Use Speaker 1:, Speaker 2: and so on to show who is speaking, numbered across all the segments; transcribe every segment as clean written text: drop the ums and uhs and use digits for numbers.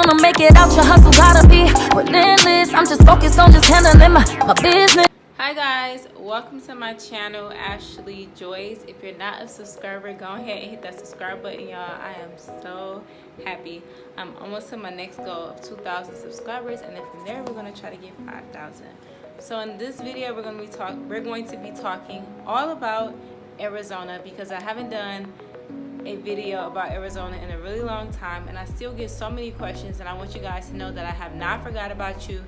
Speaker 1: wanna make it out, your hustle gotta be relentless. I'm just focused on just handling my business.
Speaker 2: Hi guys, welcome to my channel, Ashley Joyce. If you're not a subscriber, go ahead and hit that subscribe button, y'all. I am so happy. I'm almost to my next goal of 2,000 subscribers, and then from there we're gonna try to get 5,000. So in this video we're going to be talking all about Arizona, because I haven't done a video about Arizona in a really long time, and I still get so many questions, and I want you guys to know that I have not forgot about you,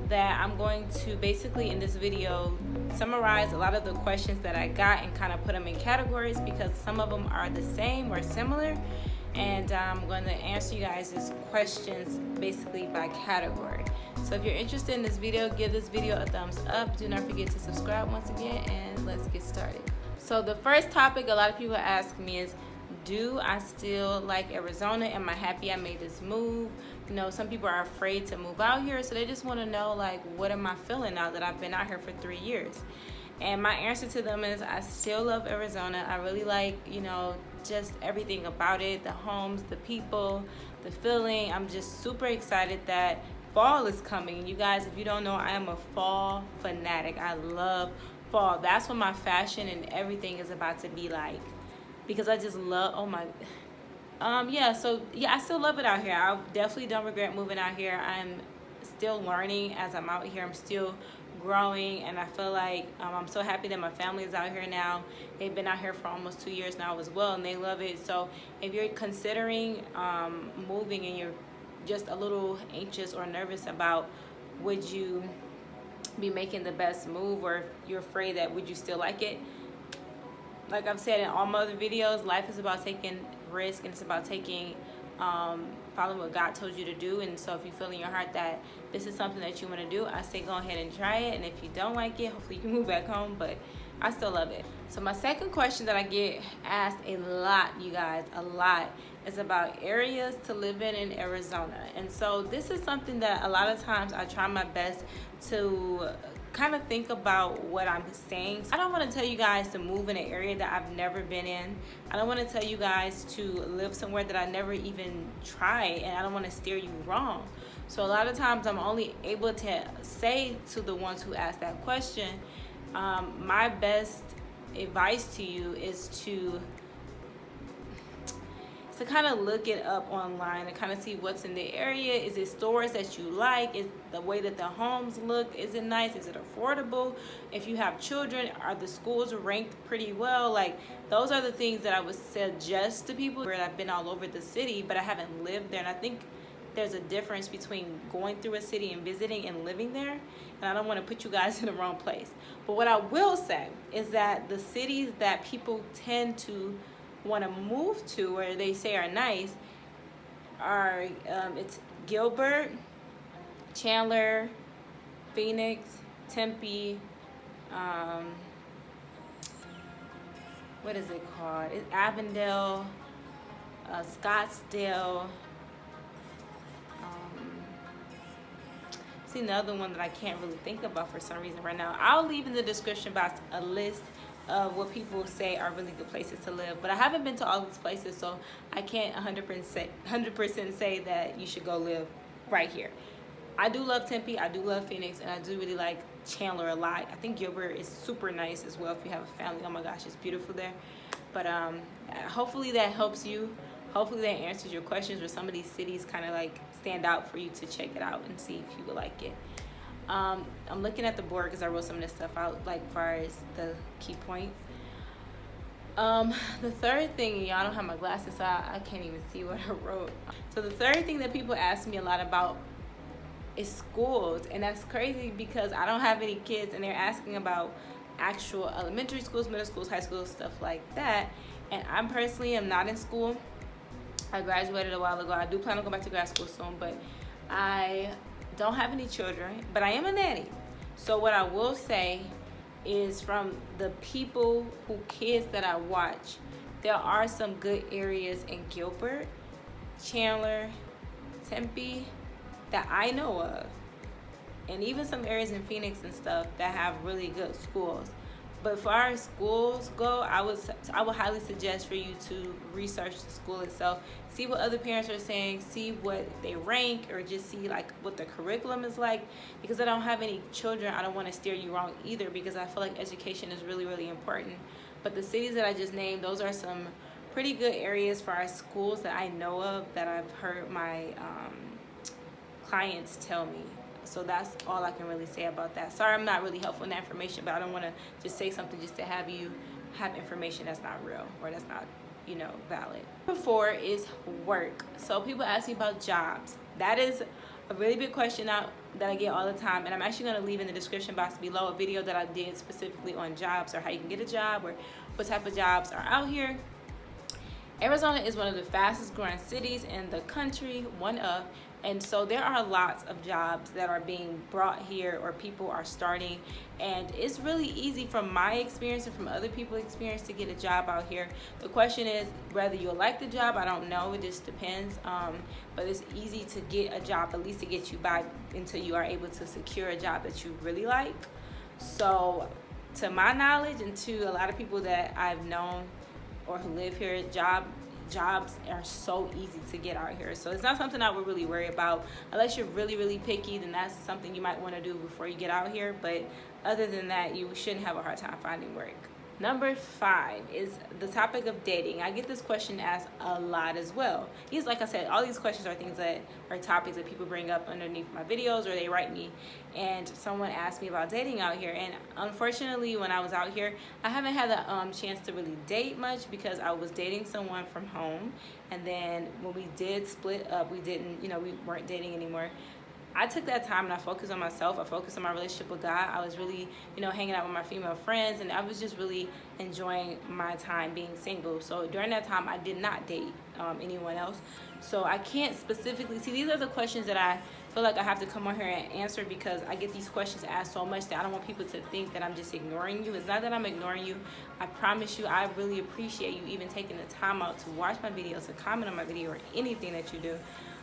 Speaker 2: that I'm going to basically in this video summarize a lot of the questions that I got and kind of put them in categories, because some of them are the same or similar, and I'm going to answer you guys' questions basically by category. So if you're interested in this video, give this video a thumbs up. Do not forget to subscribe once again, and let's get started. So the first topic a lot of people ask me is, do I still like Arizona? Am I happy I made this move? You know, some people are afraid to move out here, so they just want to know, like, what am I feeling now that I've been out here for 3 years? And my answer to them is, I still love Arizona. I really like, you know, just everything about it, the homes, the people, the feeling. I'm just super excited that fall is coming. You guys, if you don't know, I am a fall fanatic. I love fall. That's what my fashion and everything is about to be like, because I just love, oh my, yeah, so yeah, I still love it out here. I definitely don't regret moving out here. I'm still learning as I'm out here. I'm still growing, and I feel like I'm so happy that my family is out here now. They've been out here for almost 2 years now as well, and they love it. So if you're considering moving and you're just a little anxious or nervous about would you be making the best move, or you're afraid that would you still like it, like I've said in all my other videos, life is about taking risk, and it's about taking following what God told you to do. And so if you feel in your heart that this is something that you want to do, I say go ahead and try it. And if you don't like it, hopefully you can move back home, but I still love it. So my second question that I get asked a lot, you guys, a lot, is about areas to live in Arizona. And so this is something that a lot of times I try my best to kind of think about what I'm saying. I don't want to tell you guys to move in an area that I've never been in. I don't want to tell you guys to live somewhere that I never even tried, and I don't want to steer you wrong. So a lot of times I'm only able to say to the ones who ask that question, my best advice to you is to kind of look it up online and kind of see what's in the area. Is it stores that you like? Is the way that the homes look, is it nice? Is it affordable? If you have children, are the schools ranked pretty well? Like, those are the things that I would suggest to people. Where I've been all over the city, but I haven't lived there, and I think there's a difference between going through a city and visiting and living there, and I don't want to put you guys in the wrong place. But what I will say is that the cities that people tend to want to move to, where they say are nice, are it's Gilbert, Chandler, Phoenix, Tempe, what is it called? It's Avondale, Scottsdale. See, another one that I can't really think about for some reason right now. I'll leave in the description box a list of what people say are really good places to live, but I haven't been to all these places, so I can't 100% say that you should go live right here. I do love Tempe, I do love Phoenix, and I do really like Chandler a lot. I think Gilbert is super nice as well if you have a family. Oh my gosh, it's beautiful there. But hopefully that helps you. Hopefully that answers your questions, or some of these cities kind of like stand out for you to check it out and see if you would like it. I'm looking at the board because I wrote some of this stuff out, like far as the key points. The third thing, y'all don't have my glasses, so I can't even see what I wrote. So the third thing that people ask me a lot about is schools, and that's crazy because I don't have any kids, and they're asking about actual elementary schools, middle schools, high schools, stuff like that. And I personally am not in school. I graduated a while ago. I do plan on going back to grad school soon, but I don't have any children, but I am a nanny. So what I will say is, from the people who kids that I watch, there are some good areas in Gilbert, Chandler, Tempe that I know of, and even some areas in Phoenix and stuff that have really good schools. But for our schools go, I would highly suggest for you to research the school itself, see what other parents are saying, see what they rank, or just see like what the curriculum is like. Because I don't have any children, I don't want to steer you wrong either, because I feel like education is really, really important. But the cities that I just named, those are some pretty good areas for our schools that I know of, that I've heard my clients tell me. So that's all I can really say about that. Sorry I'm not really helpful in that information, but I don't want to just say something just to have you have information that's not real or that's not, you know, valid. Number 4 is work. So people ask me about jobs. That is a really big question that I get all the time, and I'm actually going to leave in the description box below a video that I did specifically on jobs, or how you can get a job, or what type of jobs are out here. Arizona is one of the fastest growing cities in the country, one of, and so there are lots of jobs that are being brought here, or people are starting, and it's really easy from my experience and from other people's experience to get a job out here. The question is whether you'll like the job. I don't know, it just depends, but it's easy to get a job, at least to get you by until you are able to secure a job that you really like. So to my knowledge, and to a lot of people that I've known or who live here, jobs are so easy to get out here. So it's not something I would really worry about. Unless you're really, really picky, then that's something you might want to do before you get out here. But other than that, you shouldn't have a hard time finding work. Number 5 is the topic of dating. I get this question asked a lot as well. Like I said, all these questions are things that are topics that people bring up underneath my videos, or they write me. And someone asked me about dating out here. And unfortunately, when I was out here, I haven't had the chance to really date much, because I was dating someone from home. And then when we did split up, we weren't dating anymore. I took that time and I focused on myself. I focused on my relationship with God. I was really, hanging out with my female friends, and I was just really enjoying my time being single. So during that time, I did not date anyone else. So I can't specifically see. These are the questions that I feel like I have to come on here and answer, because I get these questions asked so much that I don't want people to think that I'm just ignoring you. It's not that I'm ignoring you. I promise you, I really appreciate you even taking the time out to watch my videos, to comment on my video, or anything that you do.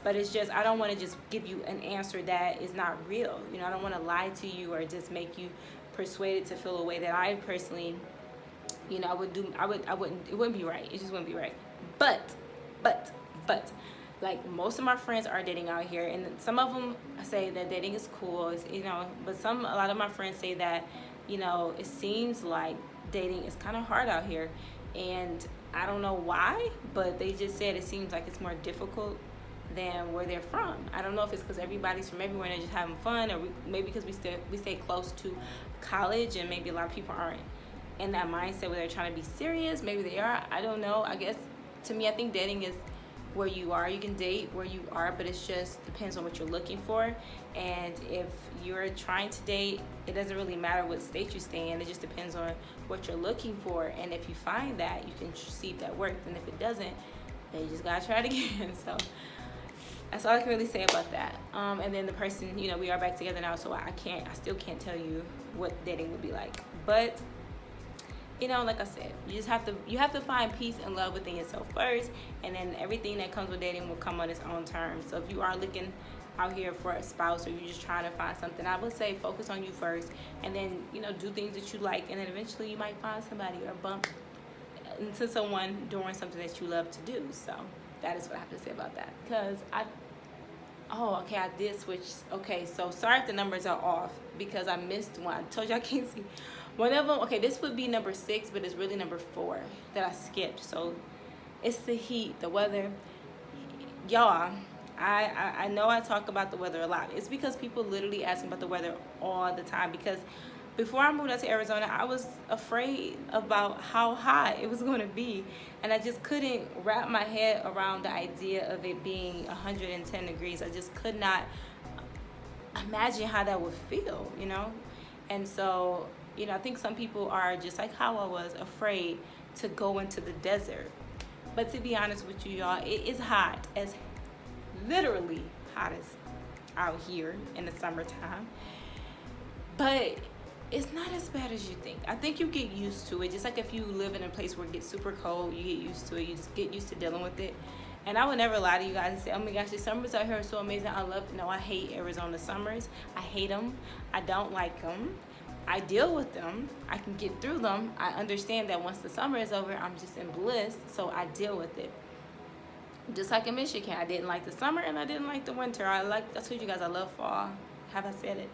Speaker 2: But it's just, I don't want to just give you an answer that is not real. I don't want to lie to you or just make you persuaded to feel a way that I personally, it wouldn't be right. It just wouldn't be right. But, like, most of my friends are dating out here, and some of them say that dating is cool, but a lot of my friends say that, it seems like dating is kind of hard out here. And I don't know why, but they just said it seems like it's more difficult than where they're from. I don't know if it's because everybody's from everywhere and they're just having fun, or maybe because we stay close to college, and maybe a lot of people aren't in that mindset where they're trying to be serious. Maybe they are. I don't know. I guess to me, I think dating is where you are. You can date where you are, but it just depends on what you're looking for. And if you're trying to date, it doesn't really matter what state you stay in. It just depends on what you're looking for. And if you find that, you can see if that works. And if it doesn't, then you just gotta try it again. So that's all I can really say about that. And then the person, we are back together now, so I still can't tell you what dating would be like. But, like I said, you have to find peace and love within yourself first, and then everything that comes with dating will come on its own terms. So if you are looking out here for a spouse, or you're just trying to find something, I would say focus on you first, and then, do things that you like, and then eventually you might find somebody or bump into someone doing something that you love to do. So that is what I have to say about that. Because I did switch. Okay, so sorry if the numbers are off, because I missed one. I told you I can't see one of them. Okay, this would be number 6, but it's really number 4 that I skipped. So it's the heat, the weather. Y'all, I know I talk about the weather a lot. It's because people literally ask me about the weather all the time, because before I moved out to Arizona, I was afraid about how hot it was going to be, and I just couldn't wrap my head around the idea of it being 110 degrees. I just could not imagine how that would feel, And so, I think some people are just like how I was, afraid to go into the desert. But to be honest with you, y'all, it is hot, as literally hot as out here in the summertime. But it's not as bad as you think. I think you get used to it. Just like if you live in a place where it gets super cold, you get used to it. You just get used to dealing with it. And I would never lie to you guys and say, oh my gosh, the summers out here are so amazing. I hate Arizona summers. I hate them. I don't like them. I deal with them. I can get through them. I understand that once the summer is over, I'm just in bliss, so I deal with it. Just like in Michigan, I didn't like the summer and I didn't like the winter. I told you guys I love fall. Have I said it?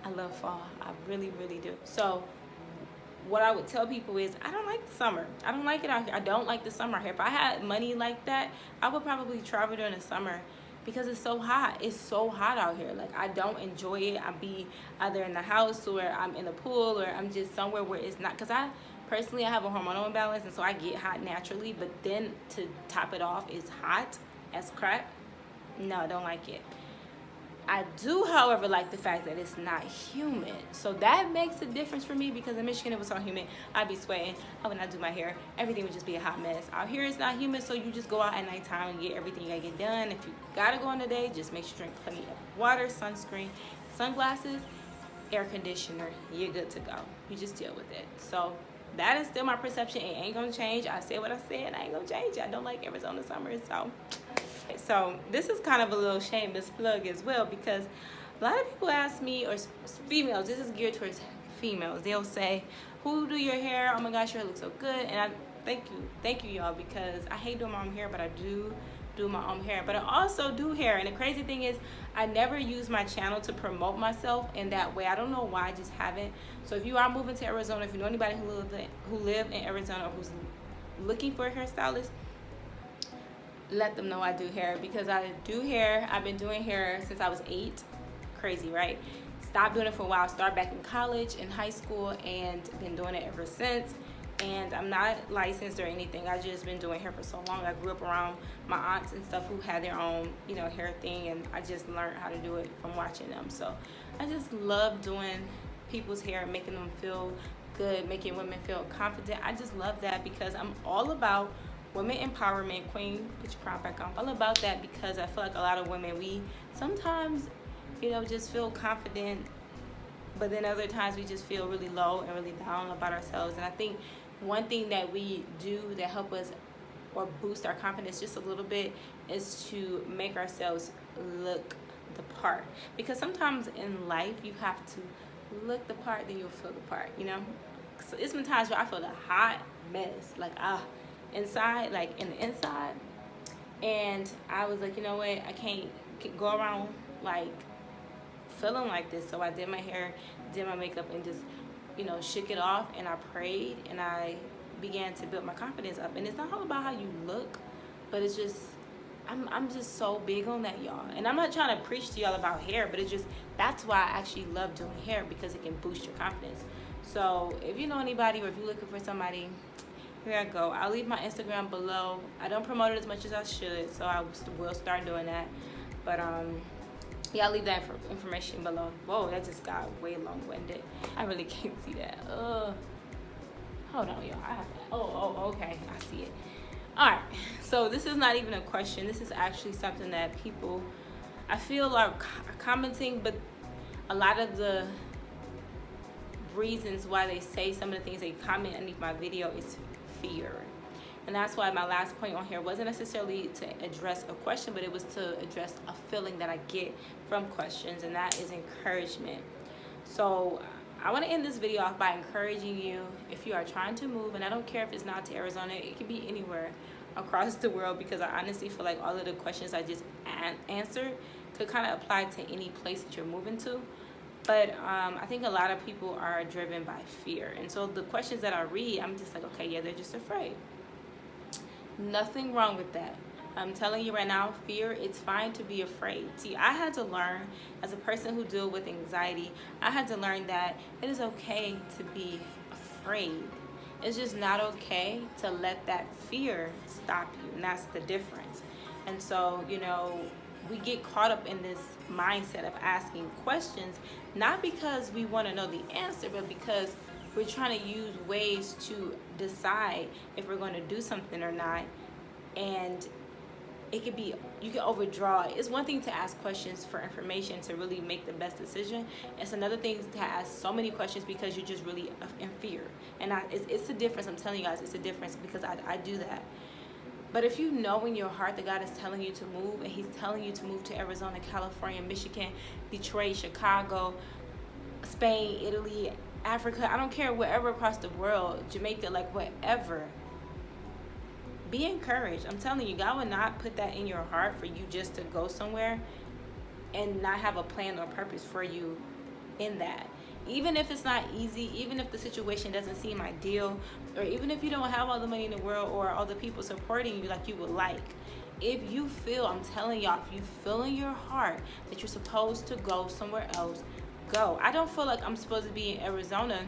Speaker 2: I love fall. I really, really do. So what I would tell people is I don't like the summer. I don't like it out here. I don't like the summer out here. If I had money like that, I would probably travel during the summer because it's so hot. It's so hot out here. Like, I don't enjoy it. I'd be either in the house or I'm in the pool or I'm just somewhere where it's not, because I have a hormonal imbalance, and so I get hot naturally, but then to top it off, it's hot as crap. No, I don't like it. I do, however, like the fact that it's not humid. So that makes a difference for me, because in Michigan it was so humid. I'd be sweating. I would not do my hair. Everything would just be a hot mess. Out here it's not humid, so you just go out at nighttime and get everything you gotta get done. If you gotta go in the day, just make sure you drink plenty of water, sunscreen, sunglasses, air conditioner. You're good to go. You just deal with it. So that is still my perception. It ain't gonna change. I said what I said. I ain't gonna change it. I don't like Arizona summer, so this is kind of a little shameless plug as well, because a lot of people ask me, or females, this is geared towards females, they'll say, who do your hair? Oh my gosh, your hair looks so good. And I thank you y'all, because I hate doing my own hair, but I do my own hair. But I also do hair, and the crazy thing is I never use my channel to promote myself in that way. I don't know why, I just haven't. So if you are moving to Arizona, if you know anybody who live in Arizona or who's looking for a hairstylist, let them know I do hair, because I do hair. I've been doing hair since I was 8. Crazy, right? Stopped doing it for a while. Started back in college, in high school, and been doing it ever since. And I'm not licensed or anything. I've just been doing hair for so long. I grew up around my aunts and stuff who had their own, hair thing, and I just learned how to do it from watching them. So I just love doing people's hair, making them feel good, making women feel confident. I just love that, because I'm all about women empowerment. Queen, put your crown back on. All about that, because I feel like a lot of women, we sometimes, just feel confident, but then other times we just feel really low and really down about ourselves. And I think one thing that we do that help us or boost our confidence just a little bit is to make ourselves look the part, because sometimes in life you have to look the part, then you'll feel the part. So it's been times where I feel a hot mess, like inside, like in the inside, and I was like, you know what, I can't go around like feeling like this. So I did my hair, did my makeup, and just shook it off, and I prayed, and I began to build my confidence up. And it's not all about how you look, but it's just I'm just so big on that, y'all. And I'm not trying to preach to y'all about hair, but it's just, that's why I actually love doing hair, because it can boost your confidence. So if you know anybody, or if you're looking for somebody, here I go. I'll leave my Instagram below. I don't promote it as much as I should, so I will start doing that. But yeah, I'll leave that information below. Whoa, that just got way long-winded. I really can't see that. Hold on, y'all. I have that. Oh, okay. I see it. All right. So this is not even a question. This is actually something that people, I feel, are commenting, but a lot of the reasons why they say some of the things they comment underneath my video is fear. And that's why my last point on here wasn't necessarily to address a question, but it was to address a feeling that I get from questions, and that is encouragement. So I want to end this video off by encouraging you, if you are trying to move, and I don't care if it's not to Arizona, it could be anywhere across the world, because I honestly feel like all of the questions I just answered could kind of apply to any place that you're moving to. But I think a lot of people are driven by fear. And so the questions that I read, I'm just like, okay, yeah, they're just afraid. Nothing wrong with that. I'm telling you right now, fear, it's fine to be afraid. See, I had to learn, as a person who deals with anxiety, I had to learn that it is okay to be afraid. It's just not okay to let that fear stop you, and that's the difference. And so, we get caught up in this mindset of asking questions, not because we want to know the answer, but because we're trying to use ways to decide if we're going to do something or not. And it could be, you can overdraw. It's one thing to ask questions for information to really make the best decision. It's another thing to ask so many questions because you're just really in fear. And it's a difference. I'm telling you guys, it's a difference, because I do that. But if you know in your heart that God is telling you to move, and he's telling you to move to Arizona, California, Michigan, Detroit, Chicago, Spain, Italy, Africa, I don't care, wherever across the world, Jamaica, like wherever. Be encouraged. I'm telling you, God would not put that in your heart for you just to go somewhere and not have a plan or purpose for you in that. Even if it's not easy, even if the situation doesn't seem ideal, or even if you don't have all the money in the world or all the people supporting you like you would like, if you feel, I'm telling y'all, if you feel in your heart that you're supposed to go somewhere else, go. I don't feel like I'm supposed to be in Arizona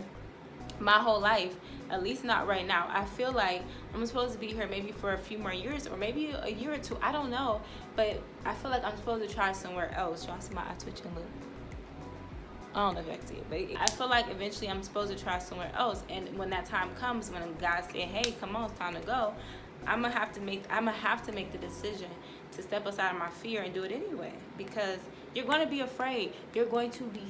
Speaker 2: my whole life, at least not right now. I feel like I'm supposed to be here maybe for a few more years, or maybe a year or two, I don't know, but I feel like I'm supposed to try somewhere else. Y'all see my eye twitching? Look, I don't know if I can see it, but I feel like eventually I'm supposed to try somewhere else, and when that time comes, when God say, hey, come on, it's time to go, I'm gonna have to make the decision to step aside of my fear and do it anyway, because you're going to be afraid. You're going to be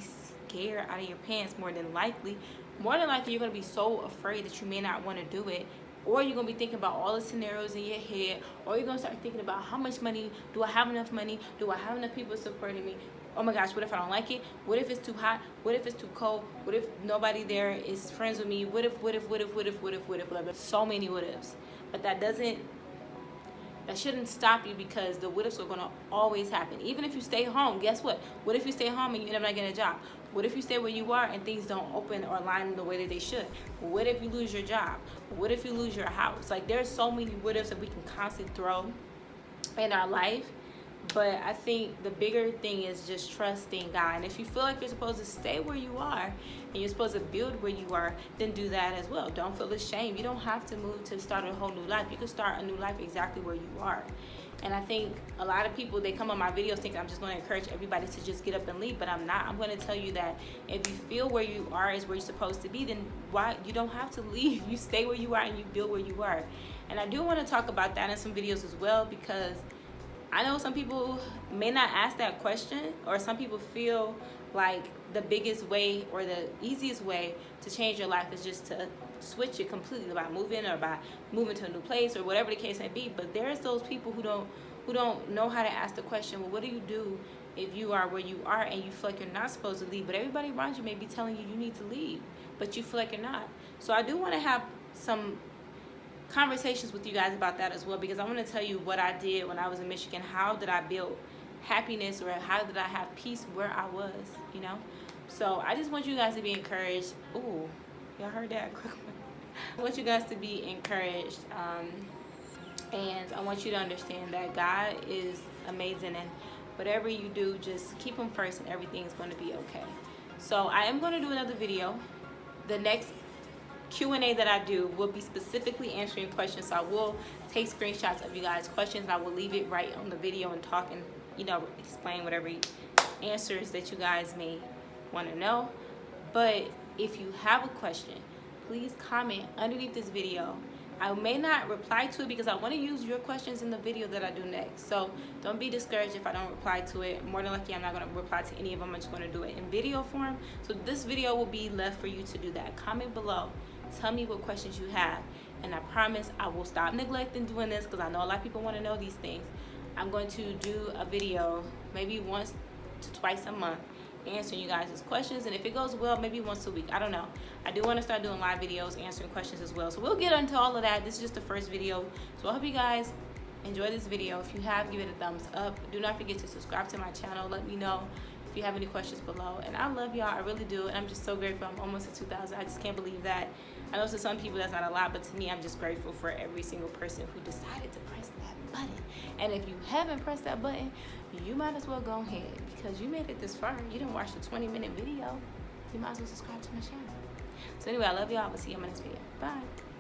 Speaker 2: scared out of your pants more than likely. More than likely, you're going to be so afraid that you may not want to do it, or you're going to be thinking about all the scenarios in your head, or you're going to start thinking about how much money, do I have enough money? Do I have enough people supporting me? Oh my gosh, what if I don't like it? What if it's too hot? What if it's too cold? What if nobody there is friends with me? What if? So many what ifs. But that shouldn't stop you, because the what ifs are going to always happen. Even if you stay home, guess what? What if you stay home and you end up not getting a job? What if you stay where you are and things don't open or align in the way that they should? What if you lose your job? What if you lose your house? Like, there's so many what ifs that we can constantly throw in our life. But I think the bigger thing is just trusting God. And if you feel like you're supposed to stay where you are and you're supposed to build where you are, then do that as well. Don't feel ashamed. You don't have to move to start a whole new life. You can start a new life exactly where you are. And I think a lot of people, they come on my videos thinking I'm just going to encourage everybody to just get up and leave, but I'm not. I'm going to tell you that if you feel where you are is where you're supposed to be, then why you don't have to leave. You stay where you are and you build where you are. And I do want to talk about that in some videos as well, because I know some people may not ask that question, or some people feel like the biggest way or the easiest way to change your life is just to switch it completely by moving, or by moving to a new place, or whatever the case may be. But there's those people who don't know how to ask the question, well, what do you do if you are where you are and you feel like you're not supposed to leave, but everybody around you may be telling you you need to leave, but you feel like you're not? So I do want to have some conversations with you guys about that as well, because I want to tell you what I did when I was in Michigan. How did I build happiness, or how did I have peace where I was, you know? So I just want you guys to be encouraged. Ooh, y'all heard that? I want you guys to be encouraged, and I want you to understand that God is amazing, and whatever you do, just keep him first and everything is going to be okay. So I am going to do another video. The next Q&A that I do will be specifically answering questions, so I will take screenshots of you guys' questions, and I will leave it right on the video and talk and, you know, explain whatever answers that you guys may want to know. But if you have a question, please comment underneath this video. I may not reply to it because I want to use your questions in the video that I do next. So don't be discouraged if I don't reply to it. More than likely, I'm not going to reply to any of them. I'm just going to do it in video form. So this video will be left for you to do that. Comment below. Tell me what questions you have. And I promise I will stop neglecting doing this, because I know a lot of people want to know these things. I'm going to do a video maybe once to twice a month answering you guys' questions, and if it goes well, maybe once a week. I don't know. I do want to start doing live videos answering questions as well, so we'll get into all of that. This is just the first video, so I hope you guys enjoy this video. If you have, give it a thumbs up. Do not forget to subscribe to my channel. Let me know if you have any questions below, and I love y'all. I really do, and I'm just so grateful. I'm almost at 2,000. I just can't believe that. I know to some people that's not a lot, but to me, I'm just grateful for every single person who decided to press that button. And if you haven't pressed that button, you might as well go ahead, because you made it this far. You didn't watch the 20-minute video. You might as well subscribe to my channel. So anyway, I love y'all. I will see you in my next video. Bye.